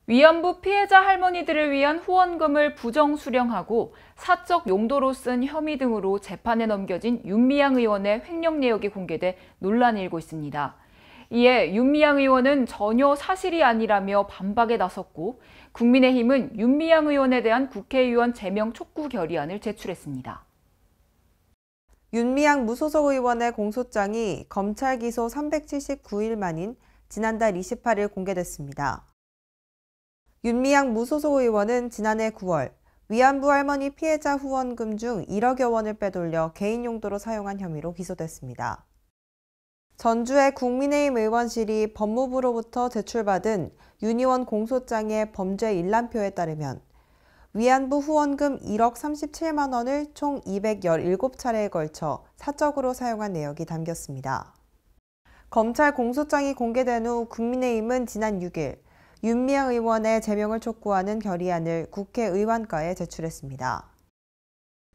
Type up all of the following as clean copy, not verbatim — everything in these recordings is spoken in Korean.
위안부 피해자 할머니들을 위한 후원금을 부정 수령하고 사적 용도로 쓴 혐의 등으로 재판에 넘겨진 윤미향 의원의 횡령 내역이 공개돼 논란이 일고 있습니다. 이에 윤미향 의원은 전혀 사실이 아니라며 반박에 나섰고 국민의힘은 윤미향 의원에 대한 국회의원 제명 촉구 결의안을 제출했습니다. 윤미향 무소속 의원의 공소장이 검찰 기소 379일 만인 지난달 28일 공개됐습니다. 윤미향 무소속 의원은 지난해 9월 위안부 할머니 피해자 후원금 중 1억여 원을 빼돌려 개인 용도로 사용한 혐의로 기소됐습니다. 전주의 국민의힘 의원실이 법무부로부터 제출받은 윤 의원 공소장의 범죄 일람표에 따르면 위안부 후원금 1억 37만 원을 총 217차례에 걸쳐 사적으로 사용한 내역이 담겼습니다. 검찰 공소장이 공개된 후 국민의힘은 지난 6일 윤미향 의원의 제명을 촉구하는 결의안을 국회의원과에 제출했습니다.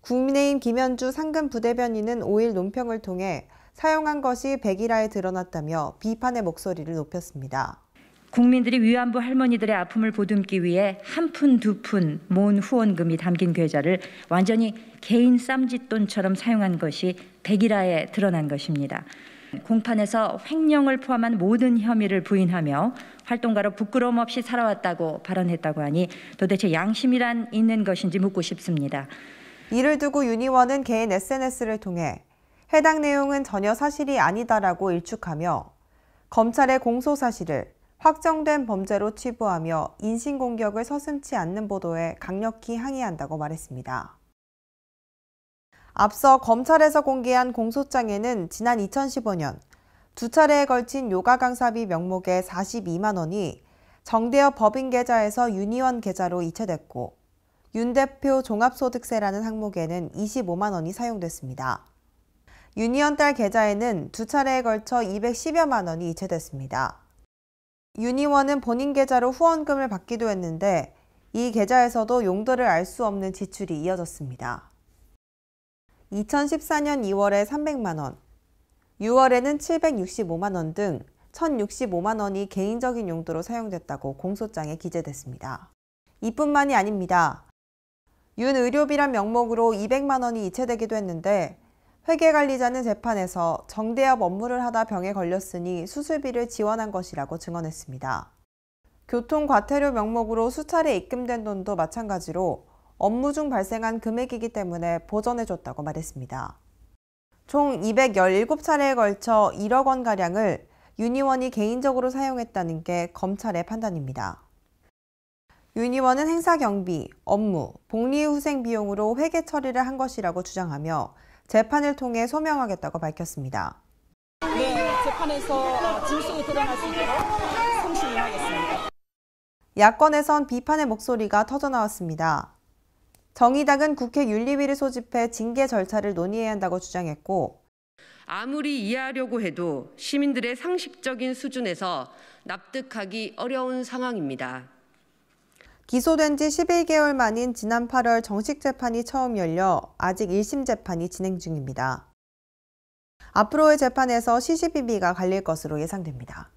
국민의힘 김현주 상근 부대변인은 5일 논평을 통해 사용한 것이 백일화에 드러났다며 비판의 목소리를 높였습니다. 국민들이 위안부 할머니들의 아픔을 보듬기 위해 한 푼, 두 푼 모은 후원금이 담긴 계좌를 완전히 개인 쌈짓돈처럼 사용한 것이 백일화에 드러난 것입니다. 공판에서 횡령을 포함한 모든 혐의를 부인하며 활동가로 부끄러움 없이 살아왔다고 발언했다고 하니 도대체 양심이란 있는 것인지 묻고 싶습니다. 이를 두고 윤 의원은 개인 SNS를 통해 해당 내용은 전혀 사실이 아니다라고 일축하며 검찰의 공소 사실을 확정된 범죄로 치부하며 인신공격을 서슴지 않는 보도에 강력히 항의한다고 말했습니다. 앞서 검찰에서 공개한 공소장에는 지난 2015년 두 차례에 걸친 요가 강사비 명목의 42만 원이 정대협 법인 계좌에서 윤 의원 계좌로 이체됐고 윤 대표 종합소득세라는 항목에는 25만 원이 사용됐습니다. 윤 의원 딸 계좌에는 두 차례에 걸쳐 210여만 원이 이체됐습니다. 윤 의원은 본인 계좌로 후원금을 받기도 했는데 이 계좌에서도 용도를 알 수 없는 지출이 이어졌습니다. 2014년 2월에 300만 원, 6월에는 765만 원 등 1,065만 원이 개인적인 용도로 사용됐다고 공소장에 기재됐습니다. 이뿐만이 아닙니다. 윤 의료비란 명목으로 200만 원이 이체되기도 했는데 회계관리자는 재판에서 정대협 업무를 하다 병에 걸렸으니 수술비를 지원한 것이라고 증언했습니다. 교통과태료 명목으로 수차례 입금된 돈도 마찬가지로 업무 중 발생한 금액이기 때문에 보전해줬다고 말했습니다. 총 217차례에 걸쳐 1억 원가량을 윤 의원이 개인적으로 사용했다는 게 검찰의 판단입니다. 윤 의원은 행사 경비, 업무, 복리후생 비용으로 회계 처리를 한 것이라고 주장하며 재판을 통해 소명하겠다고 밝혔습니다. 네, 재판에서 진실이 드러날 수 있도록 성실히 하겠습니다. 야권에선 비판의 목소리가 터져나왔습니다. 정의당은 국회 윤리위를 소집해 징계 절차를 논의해야 한다고 주장했고 아무리 이해하려고 해도 시민들의 상식적인 수준에서 납득하기 어려운 상황입니다. 기소된 지 11개월 만인 지난 8월 정식 재판이 처음 열려 아직 1심 재판이 진행 중입니다. 앞으로의 재판에서 시시비비가 갈릴 것으로 예상됩니다.